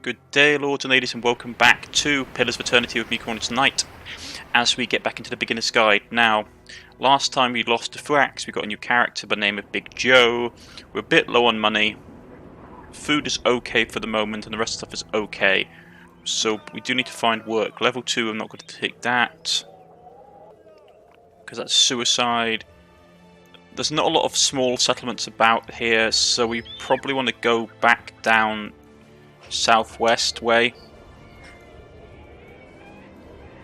Good day, lords and ladies, and welcome back to Pillars of Eternity with me, Cornish-Knight, as we get back into the beginner's guide. Now, last time we lost to Thrax, we got a new character by the name of Big Joe. We're a bit low on money. Food is okay for the moment, and the rest of the stuff is okay. So we do need to find work. Level 2, I'm not going to take that, because that's suicide. There's not a lot of small settlements about here, so we probably want to go back down southwest way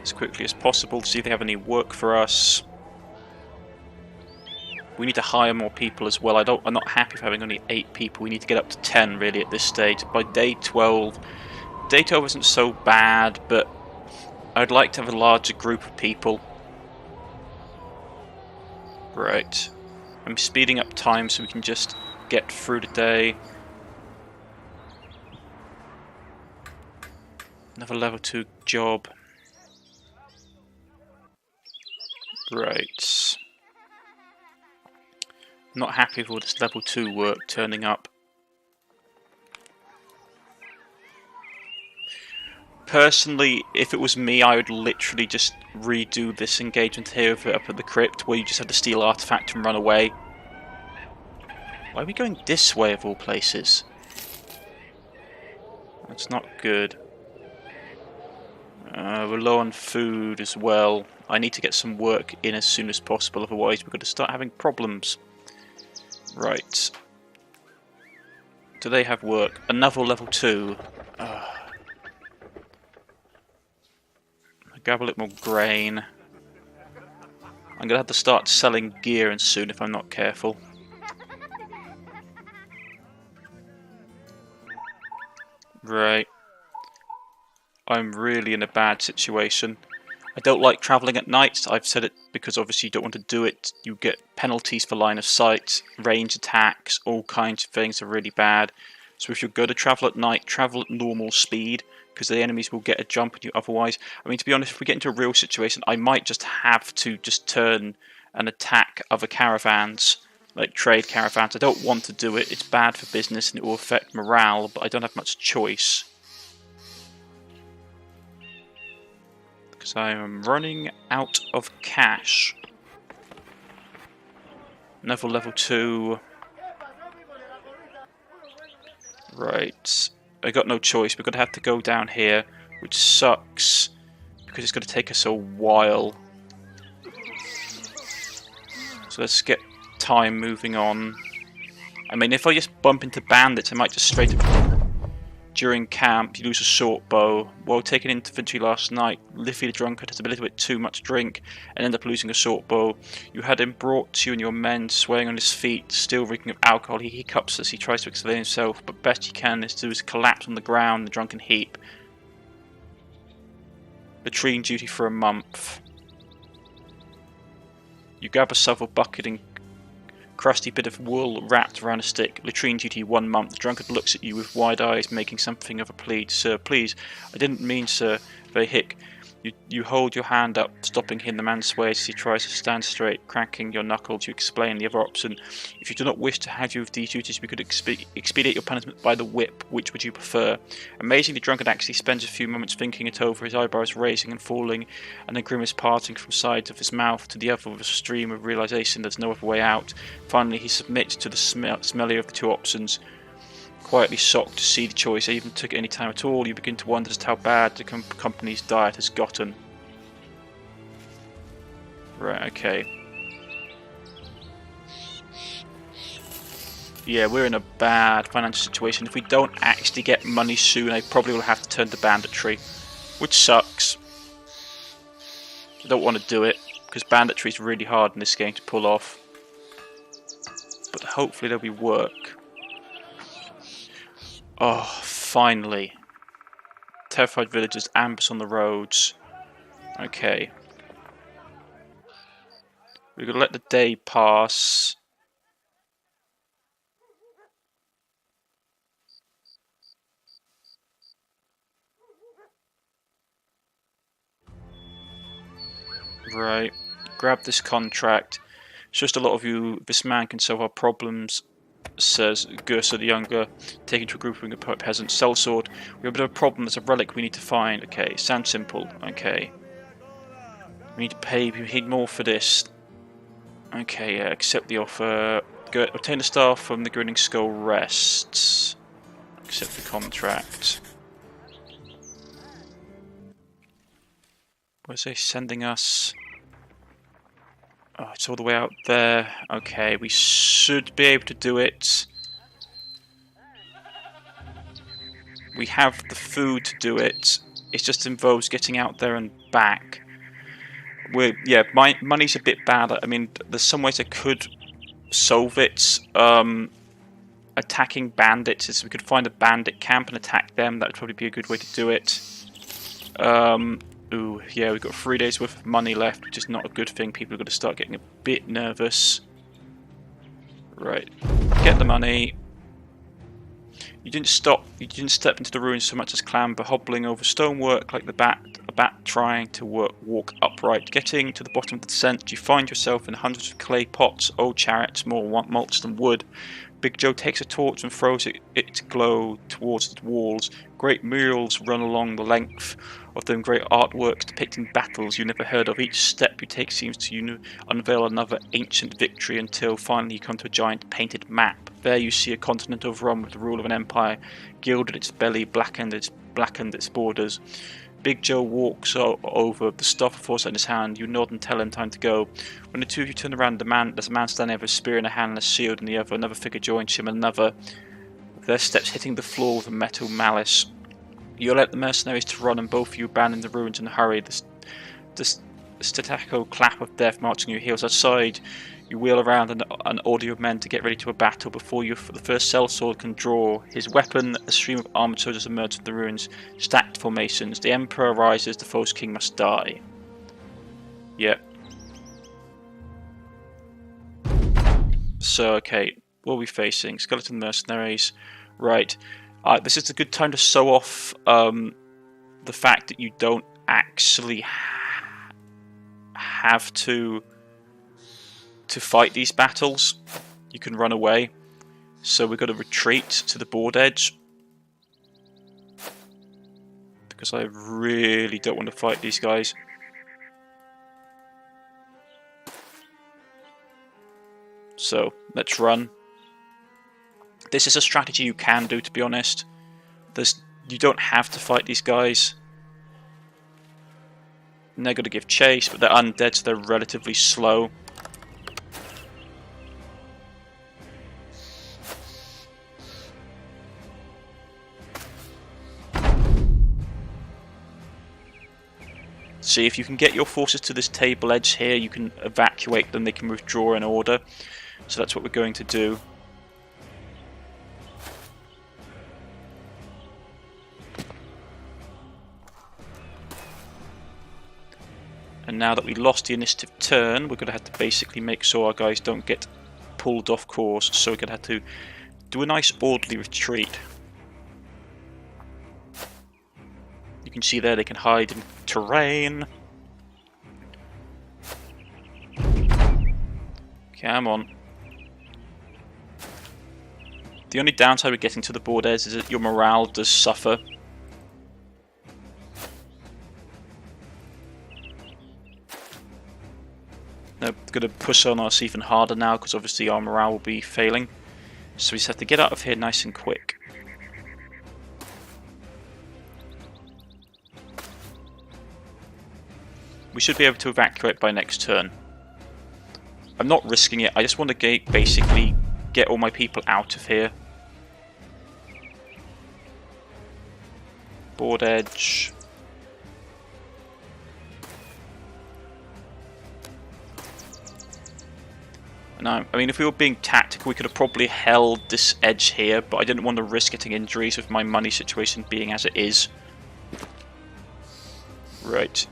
as quickly as possible to see if they have any work for us. We need to hire more people as well. I'm not happy with having only 8 people. We need to get up to 10 really at this stage. By day 12 isn't so bad, but I'd like to have a larger group of people. Right. I'm speeding up time so we can just get through the day. Another level 2 job. Right. Not happy with all this level 2 work turning up. Personally, if it was me, I would literally just redo this engagement here up at the crypt, where you just have to steal artifact and run away. Why are we going this way of all places? That's not good. We're low on food as well. I need to get some work in as soon as possible, otherwise we're going to start having problems. Right. Do they have work? Another level 2. I grab a little more grain. I'm going to have to start selling gear and soon if I'm not careful. Right. I'm really in a bad situation. I don't like travelling at night. I've said it because obviously you don't want to do it. You get penalties for line of sight, range attacks, all kinds of things are really bad. So if you're going to travel at night, travel at normal speed, because the enemies will get a jump on you otherwise. I mean, to be honest, if we get into a real situation, I might just have to just turn and attack other caravans, like trade caravans. I don't want to do it. It's bad for business and it will affect morale, but I don't have much choice. Because I am running out of cash. Another level 2. Right. I got no choice. We're going to have to go down here, which sucks, because it's going to take us a while. So let's get time moving on. I mean, if I just bump into bandits, I might just straight up... During camp, you lose a short bow. While taking infantry last night, Liffy the drunkard had a little bit too much drink and ended up losing a short bow. You had him brought to you and your men, swaying on his feet, still reeking of alcohol. He hiccups as he tries to explain himself, but best he can is to collapse on the ground in the drunken heap. Latrine duty for a month. You grab a shovel bucket and crusty bit of wool wrapped around a stick. Latrine duty 1 month. The drunkard looks at you with wide eyes, making something of a plea. Sir, please. I didn't mean, sir. They hick. You hold your hand up, stopping him. The man sways as he tries to stand straight, cracking your knuckles. You explain the other option. If you do not wish to have you with these duties, we could expedite your punishment by the whip. Which would you prefer? Amazingly, the drunkard actually spends a few moments thinking it over, his eyebrows raising and falling, and a grimace parting from sides of his mouth to the other with a stream of realization there's no other way out. Finally, he submits to the smellier of the two options. Quietly shocked to see the choice even took any time at all, you begin to wonder just how bad the company's diet has gotten. Right, okay. Yeah, we're in a bad financial situation. If we don't actually get money soon, I probably will have to turn to banditry, which sucks. I don't want to do it, because banditry is really hard in this game to pull off. But hopefully there'll be work. Oh, finally. Terrified villagers, ambush on the roads. Okay. We're going to let the day pass. Right. Grab this contract. It's just a lot of you. This man can solve our problems says Gursa the Younger, taken to a grouping of peasants. Sellsword, we have a bit of a problem. There's a relic we need to find. Okay, sounds simple. Okay. We need to pay. We need more for this. Okay, yeah, accept the offer. Obtain the staff from the Grinning Skull rests. Accept the contract. Where's they sending us? Oh, it's all the way out there. Okay, we should be able to do it. We have the food to do it. It just involves getting out there and back. Yeah, my money's a bit bad. I mean, there's some ways I could solve it. Attacking bandits. Is we could find a bandit camp and attack them. That would probably be a good way to do it. Ooh, yeah, we've got 3 days worth of money left, which is not a good thing. People are going to start getting a bit nervous. Right, get the money. You didn't stop. You didn't step into the ruins so much as clamber, hobbling over stonework like a bat trying to walk upright. Getting to the bottom of the descent, you find yourself in hundreds of clay pots, old chariots, more mulch than wood. Big Joe takes a torch and throws its glow towards the walls. Great murals run along the length of them, great artworks depicting battles you never heard of. Each step you take seems to unveil another ancient victory until finally you come to a giant painted map. There you see a continent overrun with the rule of an empire, gilded its belly, blackened its borders. Big Joe walks over, the staff of force in his hand. You nod and tell him time to go. When the two of you turn around, there's a man standing with a spear in a hand and a shield in the other. Another figure joins him, another. Their steps hitting the floor with a metal malice. You let the mercenaries to run, and both of you abandon the ruins in a hurry. The staccato clap of death marching your heels outside. You wheel around an order of men to get ready to a battle. Before you, the first sellsword can draw his weapon, a stream of armored soldiers emerge from the ruins, stacked formations. The Emperor rises, the false king must die. Yep. So, okay, what are we facing? Skeleton mercenaries. Right. This is a good time to show off the fact that you don't actually have to fight these battles. You can run away. So we're going to retreat to the board edge, because I really don't want to fight these guys. So let's run. This is a strategy you can do, to be honest. You don't have to fight these guys. And they're going to give chase, but they're undead, so they're relatively slow. See, if you can get your forces to this table edge here, you can evacuate them, they can withdraw in order. So that's what we're going to do. And now that we lost the initiative turn, we're going to have to basically make sure our guys don't get pulled off course. So we're going to have to do a nice orderly retreat. You can see there they can hide in terrain. Come on. The only downside with getting to the board edge is that your morale does suffer. They're going to push on us even harder now, because obviously our morale will be failing. So we just have to get out of here nice and quick. We should be able to evacuate by next turn. I'm not risking it, I just want to basically get all my people out of here. Board edge. No, I mean, if we were being tactical, we could have probably held this edge here, but I didn't want to risk getting injuries with my money situation being as it is. Right.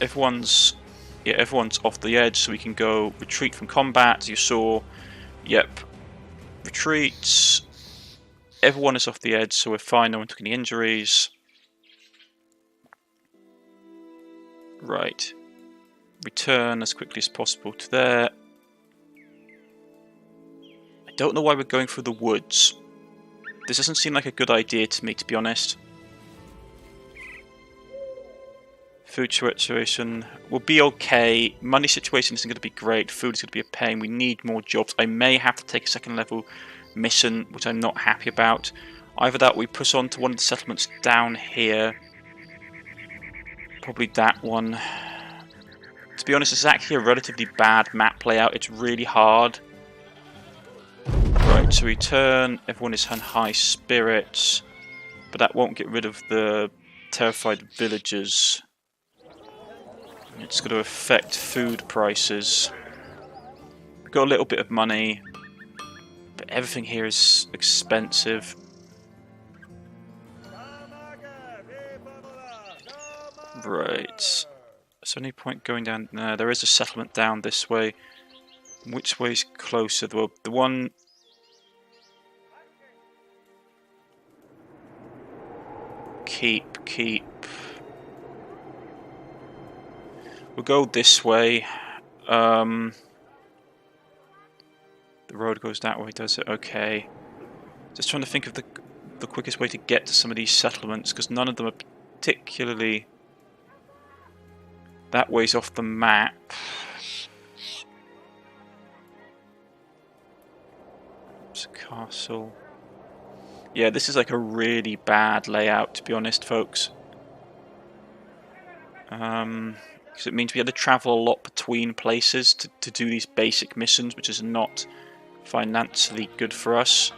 Everyone's off the edge, so we can go retreat from combat, as you saw. Yep. Retreats. Everyone is off the edge, so we're fine, no one took any injuries. Right. Return as quickly as possible to there. don't know why we're going through the woods. This doesn't seem like a good idea to me, to be honest. Food situation will be okay. Money situation isn't going to be great. Food is going to be a pain. We need more jobs. I may have to take a second level mission, which I'm not happy about. Either that, we push on to one of the settlements down here. Probably that one. To be honest, it's actually a relatively bad map layout. It's really hard. Right, so return. Everyone is on high spirits, but that won't get rid of the terrified villagers. It's going to affect food prices. We've got a little bit of money, but everything here is expensive. Right. Is there any point going down? No, there is a settlement down this way. Which way is closer? Well, the one... Keep. We'll go this way. The road goes that way, does it? Okay. Just trying to think of the quickest way to get to some of these settlements, because none of them are particularly that way's off the map. It's a castle. Yeah, this is like a really bad layout, to be honest, folks. Because it means we had to travel a lot between places to do these basic missions, which is not financially good for us.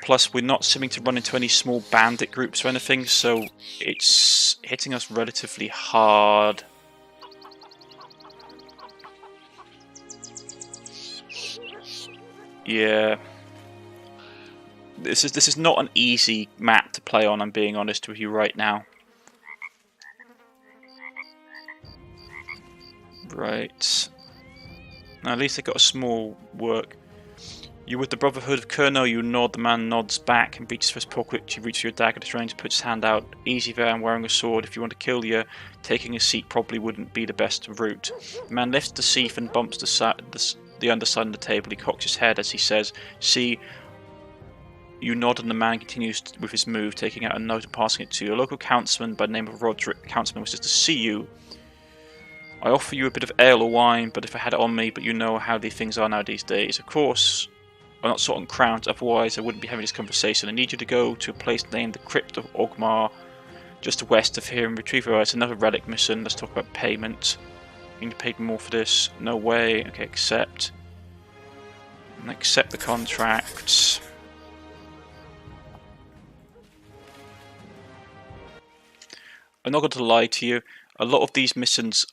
Plus, we're not seeming to run into any small bandit groups or anything, so it's hitting us relatively hard. Yeah. This is not an easy map to play on, I'm being honest with you right now. Right. Now at least they got a small work. You with the Brotherhood of Colonel, you nod, the man nods back and reaches for his pocket. You reach for your dagger, the stranger puts his hand out. Easy there, I'm wearing a sword. If you want to kill you, taking a seat probably wouldn't be the best route. The man lifts the sheath and bumps the underside of the table. He cocks his head as he says, "See." You nod and the man continues with his move, taking out a note and passing it to you. A local councilman by the name of Roderick. The councilman wishes to see you. I offer you a bit of ale or wine, but if I had it on me, but you know how these things are nowadays days. Of course, I'm not sorting crowns, otherwise I wouldn't be having this conversation. I need you to go to a place named the Crypt of Ogmar, just west of here, and retrieve it. It's another relic mission. Let's talk about payment. You need to pay more for this. No way. Okay, accept. And accept the contract. I'm not going to lie to you, a lot of these missions,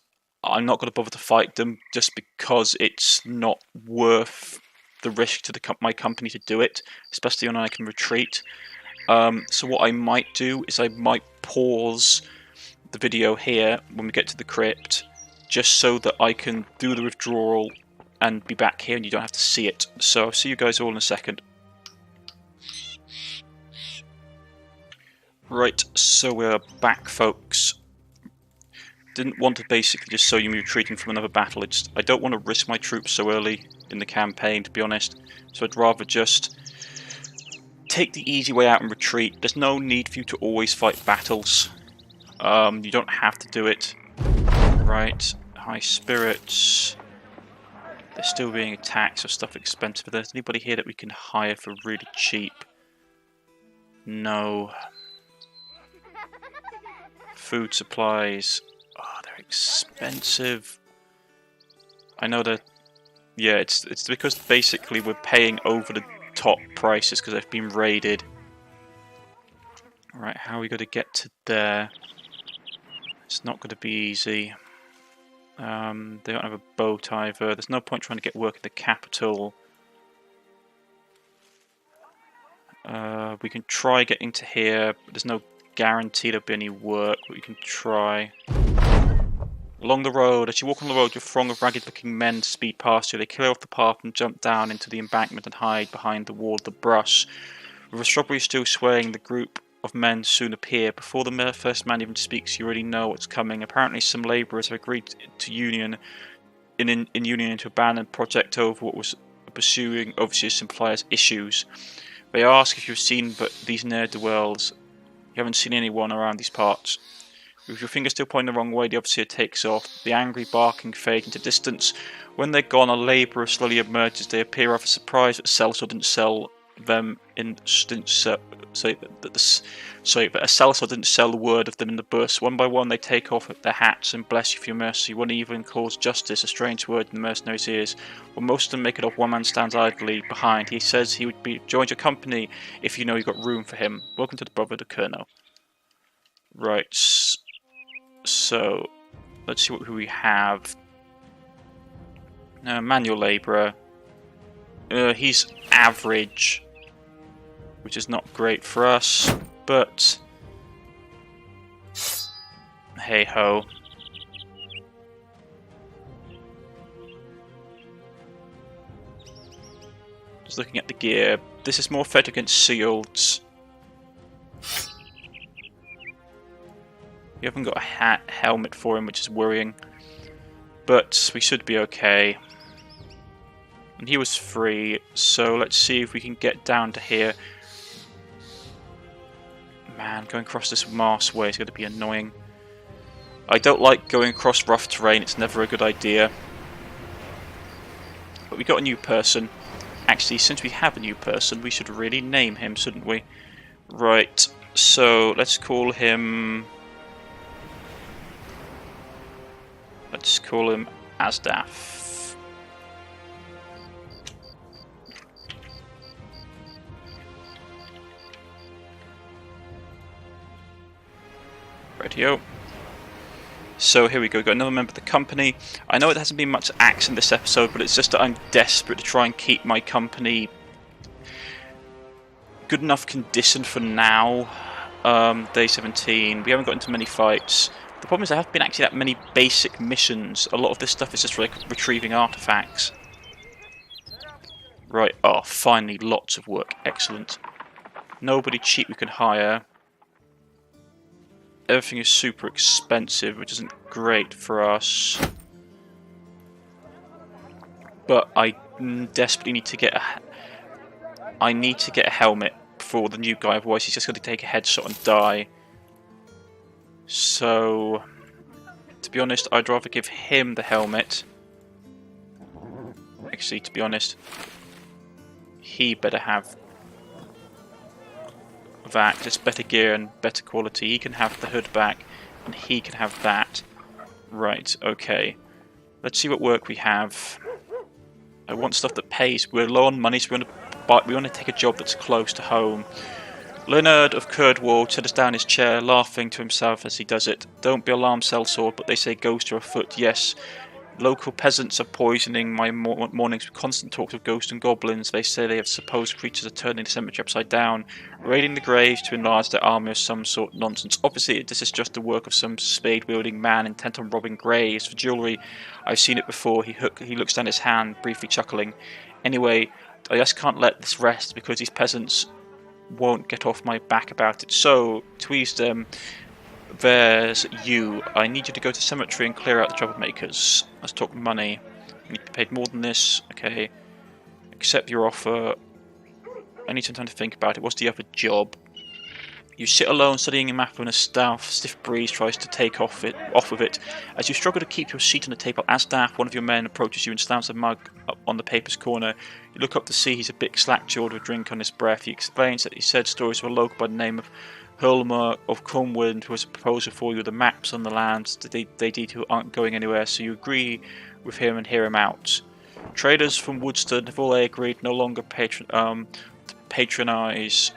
I'm not going to bother to fight them just because it's not worth the risk to my company to do it, especially when I can retreat. So what I might do is I might pause the video here when we get to the crypt, just so that I can do the withdrawal and be back here and you don't have to see it. So I'll see you guys all in a second. Right, so we're back, folks. Didn't want to basically just show you me retreating from another battle. I don't want to risk my troops so early in the campaign, to be honest. So I'd rather just take the easy way out and retreat. There's no need for you to always fight battles. You don't have to do it. Right, high spirits. They're still being attacked, so stuff expensive. Is there anybody here that we can hire for really cheap? No. Food supplies. Oh, they're expensive. I know that. Yeah, it's because basically we're paying over the top prices because they've been raided. Right, how are we going to get to there? It's not going to be easy. They don't have a boat either. There's no point trying to get work in the capital. We can try getting to here, but there's no guarantee there'll be any work, but we can try. Along the road, as you walk on the road, your throng of ragged-looking men speed past you. They clear off the path and jump down into the embankment and hide behind the wall of the brush. With a strawberry still swaying, the group of men soon appear. Before the first man even speaks, you already know what's coming. Apparently, some labourers have agreed to union in union into abandoned project over what was pursuing overseas suppliers' issues. They ask if you've seen these ne'er-do-wells. You haven't seen anyone around these parts. With your finger still pointing the wrong way, the overseer takes off. The angry barking fades into distance. When they're gone, a labourer slowly emerges. They appear rather surprised that Celso didn't sell them in. That a Celso didn't sell the word of them in the bus. One by one, they take off their hats and bless you for your mercy. One even calls justice, a strange word in the mercenaries' ears. When most of them make it off, one man stands idly behind. He says he would join your company if you know you've got room for him. Welcome to the Brotherhood of Colonel. Right. So, let's see who we have. Manual labourer. He's average, which is not great for us, but hey ho. Just looking at the gear, this is more effective against seals. We haven't got a helmet for him, which is worrying, but we should be okay. And he was free, so let's see if we can get down to here. Man, going across this marsh way is going to be annoying. I don't like going across rough terrain, it's never a good idea. But we got a new person. Actually, since we have a new person, we should really name him, shouldn't we? Right, so let's call him... Let's call him Asdaf. Radio. So here we go, we've got another member of the company. I know it hasn't been much action this episode, but it's just that I'm desperate to try and keep my company good enough condition for now. Day 17, we haven't got into many fights. The problem is there haven't been actually that many basic missions. A lot of this stuff is just like retrieving artifacts. Right, oh, finally, lots of work. Excellent. Nobody cheap we can hire. Everything is super expensive, which isn't great for us. But I desperately need to get a helmet for the new guy, otherwise he's just going to take a headshot and die. So, to be honest, I'd rather give him the helmet. Actually, to be honest, he better have that. It's better gear and better quality. He can have the hood back, and he can have that. Right, okay. Let's see what work we have. I want stuff that pays. We're low on money, so we want to take a job that's close to home. Leonard of Curdwall sets down his chair, laughing to himself as he does it. Don't be alarmed, sellsword, but they say ghosts are afoot. Yes, local peasants are poisoning my mornings with constant talks of ghosts and goblins. They say they have supposed creatures are turning the cemetery upside down, raiding the graves to enlarge their army of some sort. Nonsense. Obviously, this is just the work of some spade-wielding man intent on robbing graves for jewellery. I've seen it before. He looks down his hand, briefly chuckling. Anyway, I just can't let this rest because these peasants won't get off my back about it. So, to ease them, there's you. I need you to go to the cemetery and clear out the troublemakers. Let's talk money. You need to be paid more than this. Okay. Accept your offer. I need some time to think about it. What's the other job? You sit alone studying a map when a stiff breeze tries to take off with it. As you struggle to keep your seat on the table, Asdaf, one of your men, approaches you and slams a mug up on the paper's corner. You look up to see he's a bit slack-jawed with a drink on his breath. He explains that he said stories of a local by the name of Hulmer of Crumwind, who has a proposal for you with the maps on the lands that they detail aren't going anywhere, so you agree with him and hear him out. Traders from Woodstock have all agreed no longer patronise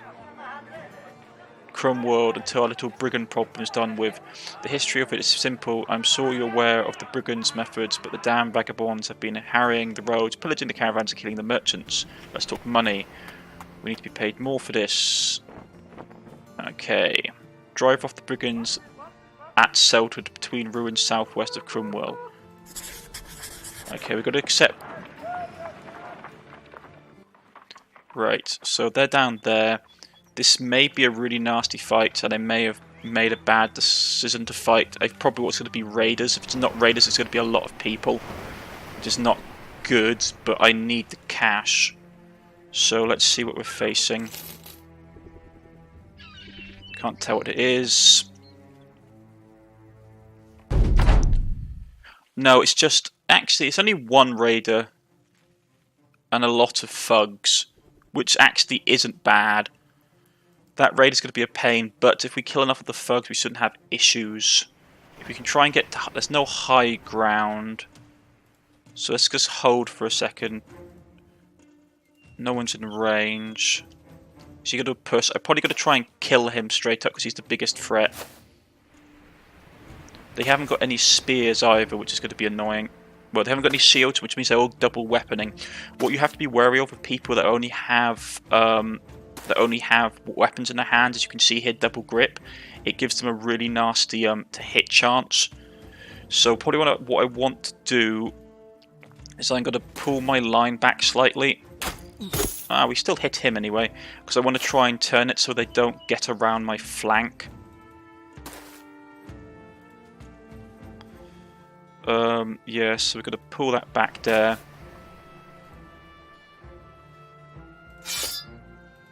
Crumworld until our little brigand problem is done with. The history of it is simple. I'm sure you're aware of the brigands' methods, but the damn vagabonds have been harrying the roads, pillaging the caravans and killing the merchants. Let's talk money. We need to be paid more for this. Okay. Drive off the brigands at Seltwood between ruins southwest of Crumwell. Okay, we've got to accept. Right, so they're down there. This may be a really nasty fight, and I may have made a bad decision to fight. Probably what's going to be raiders. If it's not raiders, it's going to be a lot of people. which is not good, but I need the cash. So let's see what we're facing. Can't tell what it is. No, it's just... Actually, it's only one raider and a lot of thugs, which actually isn't bad. That raider's going to be a pain, but if we kill enough of the thugs, we shouldn't have issues. If we can try and get to... There's no high ground. So let's just hold for a second. No one's in range. So you got to push. I'm probably going to try and kill him straight up because he's the biggest threat. They haven't got any spears either, which is going to be annoying. Well, they haven't got any shields, which means they're all double weaponing. What you have to be wary of people that only have weapons in their hands, as you can see here, double grip. It gives them a really nasty to hit chance. So probably what I want to do is I'm going to pull my line back slightly. We still hit him anyway, because I want to try and turn it so they don't get around my flank. Yeah, so we're going to pull that back there.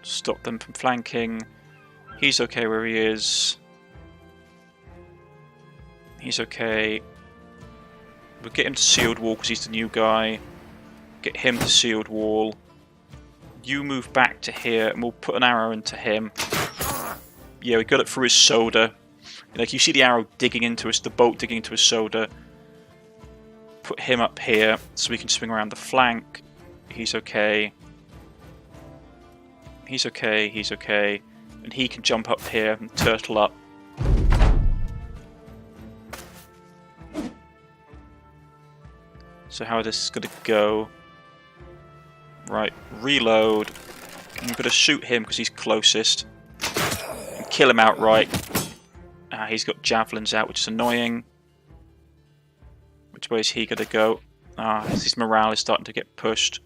Stop them from flanking. He's okay where he is. He's okay. We'll get him to sealed wall because he's the new guy. Get him to sealed wall. You move back to here and we'll put an arrow into him. Yeah, we got it through his shoulder. Like you see the arrow digging into us, the bolt digging into his shoulder. Put him up here so we can swing around the flank. He's okay. He's okay, he's okay. And he can jump up here and turtle up. So how is this going to go? Right, reload. I'm going to shoot him because he's closest. And kill him outright. He's got javelins out, which is annoying. Which way is he going to go? His morale is starting to get pushed.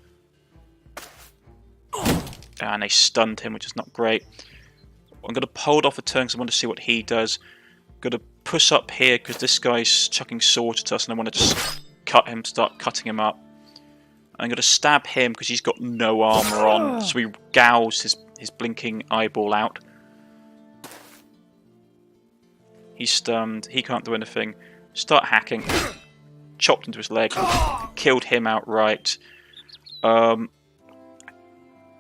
And they stunned him, which is not great. I'm going to hold off a turn because I want to see what he does. I'm going to push up here because this guy's chucking swords at us and I want to just cut him, start cutting him up. I'm going to stab him because he's got no armor on, so he gouges his blinking eyeball out. He's stunned, he can't do anything. Start hacking. Chopped into his leg. Killed him outright. I'm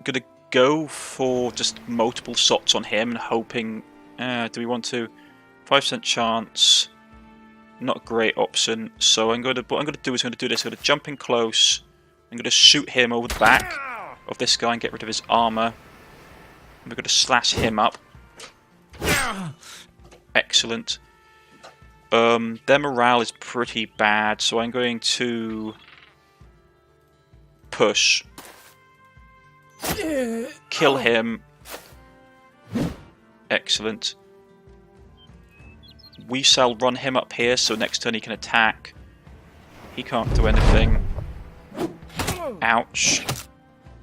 going to go for just multiple shots on him and hoping... do we want to? 5% chance. Not a great option. So what I'm going to do is I'm going to jump in close. I'm going to shoot him over the back of this guy and get rid of his armor. And we're going to slash him up. Excellent. Their morale is pretty bad, so I'm going to push. Kill him. Excellent. We shall run him up here, so next turn he can attack. He can't do anything. Ouch.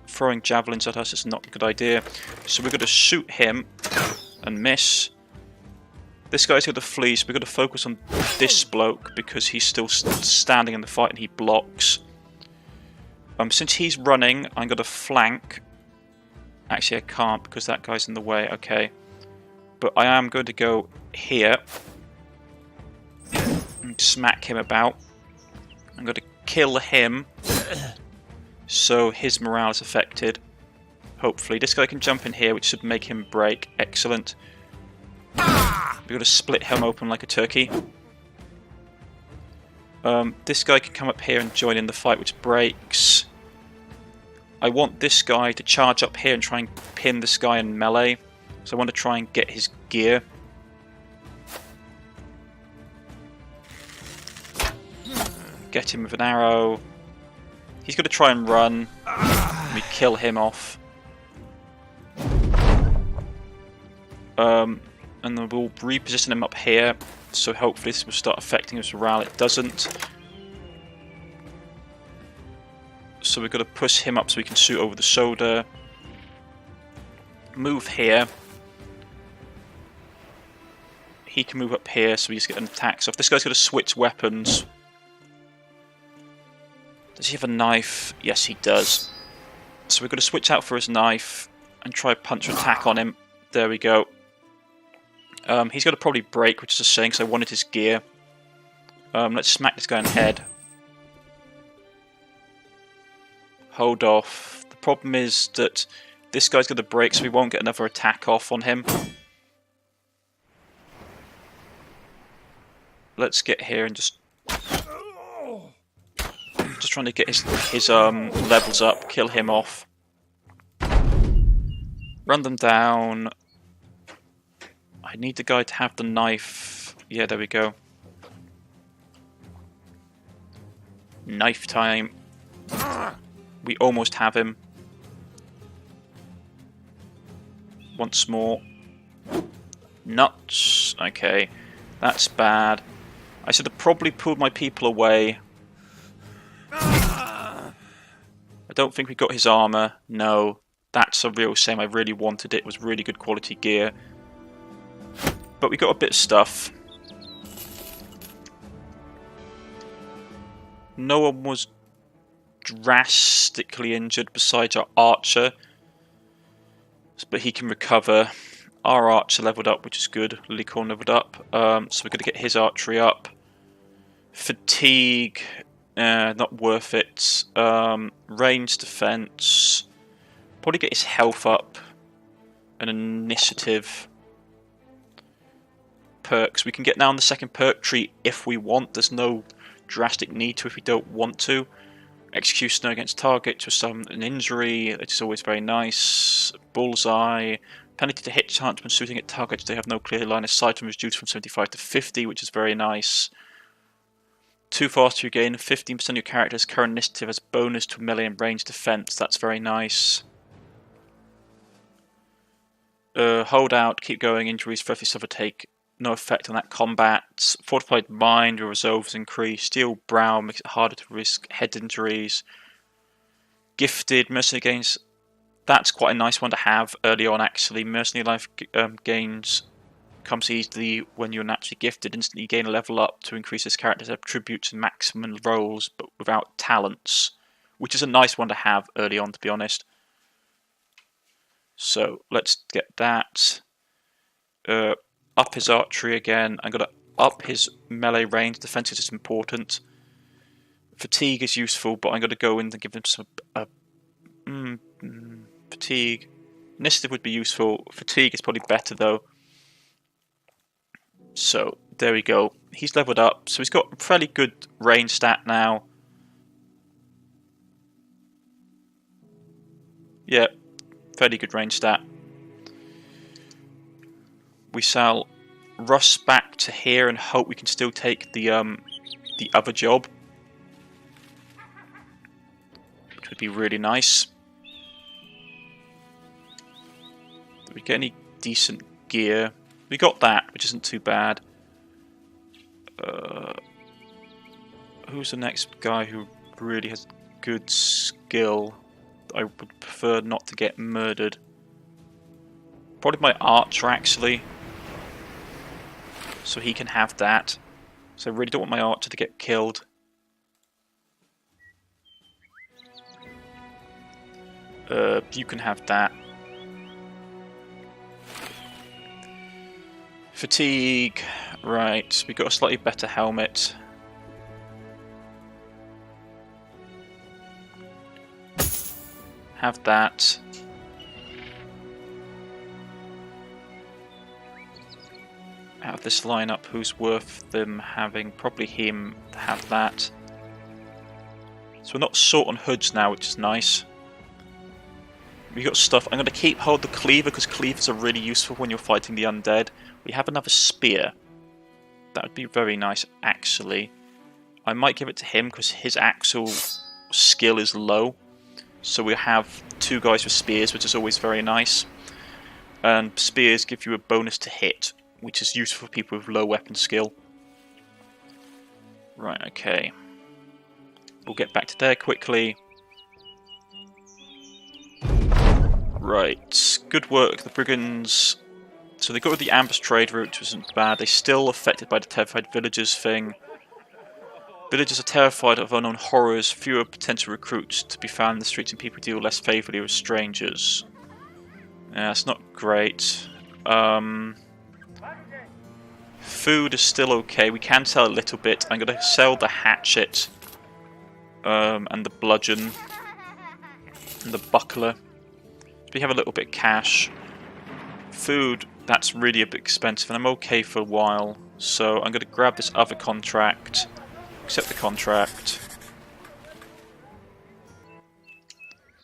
Throwing javelins at us is not a good idea. So we're going to shoot him and miss. This guy's going to flee, so we're going to focus on this bloke because he's still standing in the fight and he blocks. Since he's running, I'm going to flank. Actually, I can't because that guy's in the way. Okay. But I am going to go here and smack him about. I'm going to kill him so his morale is affected. Hopefully. This guy can jump in here, which should make him break. Excellent. We're going to split him open like a turkey. This guy can come up here and join in the fight, which breaks. I want this guy to charge up here and try and pin this guy in melee. So I want to try and get his gear. Get him with an arrow. He's going to try and run. We kill him off. And then we'll reposition him up here. So hopefully this will start affecting his morale. It doesn't. So we've got to push him up so we can shoot over the shoulder. Move here. He can move up here so we just get an attack. So if this guy's going to switch weapons, Does he have a knife? Yes, he does. So we're going to switch out for his knife and try punch attack on him. There we go. He's going to probably break, which is a shame because I wanted his gear. Let's smack this guy in the head. Hold off. The problem is that this guy's going to break, so we won't get another attack off on him. Let's get here and just trying to get his levels up, kill him off. Run them down. I need the guy to have the knife. Yeah, there we go. Knife time. We almost have him. Once more. Nuts. Okay, that's bad. I should have probably pulled my people away. I don't think we got his armor. No, that's a real shame. I really wanted it. It was really good quality gear. But we got a bit of stuff. No one was drastically injured besides our archer. But he can recover. Our archer leveled up, which is good. Licorn leveled up. So we're going to get his archery up. Fatigue, not worth it. Range defense. Probably get his health up. An initiative. Perks. We can get now on the second perk tree if we want. There's no drastic need to if we don't want to. Executioner against target to summon an injury. It is always very nice. Bullseye. Penalty to hit chance when shooting at targets they have no clear line of sight and reduced from 75 to 50, which is very nice. Too fast to regain 15% of your character's current initiative as bonus to melee and range defense. That's very nice. Hold out, keep going. Injuries for every suffer take no effect on that combat. Fortified mind, your resolve is increased. Steel brow makes it harder to risk head injuries. Gifted mercenary gains. That's quite a nice one to have early on actually. Mercenary life gains comes easily when you're naturally gifted. Instantly gain a level up to increase this character's attributes and maximum rolls, but without talents. Which is a nice one to have early on, to be honest. So let's get that. Up his archery again. I'm going to up his melee range. Defense is important. Fatigue is useful, but I'm going to go in and give him some fatigue. Initiative would be useful. Fatigue is probably better though. So there we go. He's leveled up. So he's got a fairly good range stat now. Yeah, fairly good range stat. We shall rush back to here and hope we can still take the other job, which would be really nice. Did we get any decent gear? We got that, which isn't too bad. Who's the next guy who really has good skill? I would prefer not to get murdered. Probably my archer actually. So he can have that. So I really don't want my archer to get killed. You can have that. Fatigue. Right, we got a slightly better helmet. Have that. Out of this lineup, who's worth them having? Probably him to have that. So we're not short on hoods now, which is nice. We got stuff. I'm going to keep hold the cleaver because cleavers are really useful when you're fighting the undead. We have another spear. That would be very nice, actually. I might give it to him because his actual skill is low. So we have two guys with spears, which is always very nice. And spears give you a bonus to hit, which is useful for people with low weapon skill. Right, okay. We'll get back to there quickly. Right, good work, the brigands. So they got with the ambush trade route, which wasn't bad. They're still affected by the terrified villagers thing. Villagers are terrified of unknown horrors, fewer potential recruits to be found in the streets, and people deal less favourably with strangers. Yeah, that's not great. Food is still okay. We can sell a little bit. I'm going to sell the hatchet and the bludgeon and the buckler. We have a little bit of cash. Food, that's really a bit expensive, and I'm okay for a while. So I'm going to grab this other contract, accept the contract.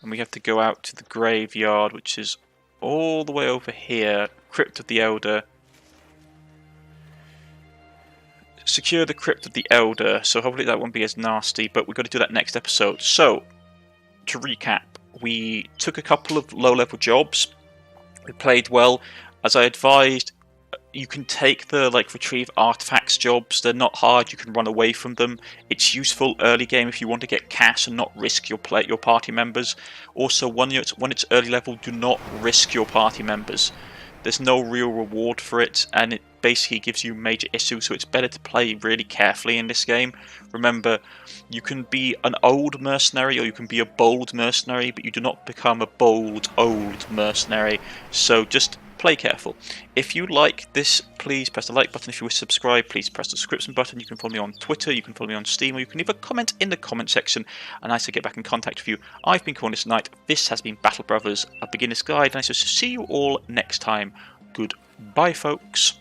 And we have to go out to the graveyard, which is all the way over here. Crypt of the Elder. Secure the Crypt of the Elder, so hopefully that won't be as nasty, but we've got to do that next episode. So, to recap, we took a couple of low-level jobs. We played well. As I advised, you can take the retrieve artifacts jobs. They're not hard. You can run away from them. It's useful early game if you want to get cash and not risk your party members. Also, when it's early level, do not risk your party members. There's no real reward for it, and it basically gives you major issues, so it's better to play really carefully in this game. Remember, you can be an old mercenary or you can be a bold mercenary, but you do not become a bold, old mercenary, so just play careful. If you like this, please press the like button. If you wish to subscribe, please press the subscription button. You can follow me on Twitter, you can follow me on Steam, or you can leave a comment in the comment section, and I shall get back in contact with you. I've been Cornish-Knight, this has been Battle Brothers, a beginner's guide, and I shall see you all next time. Goodbye, folks.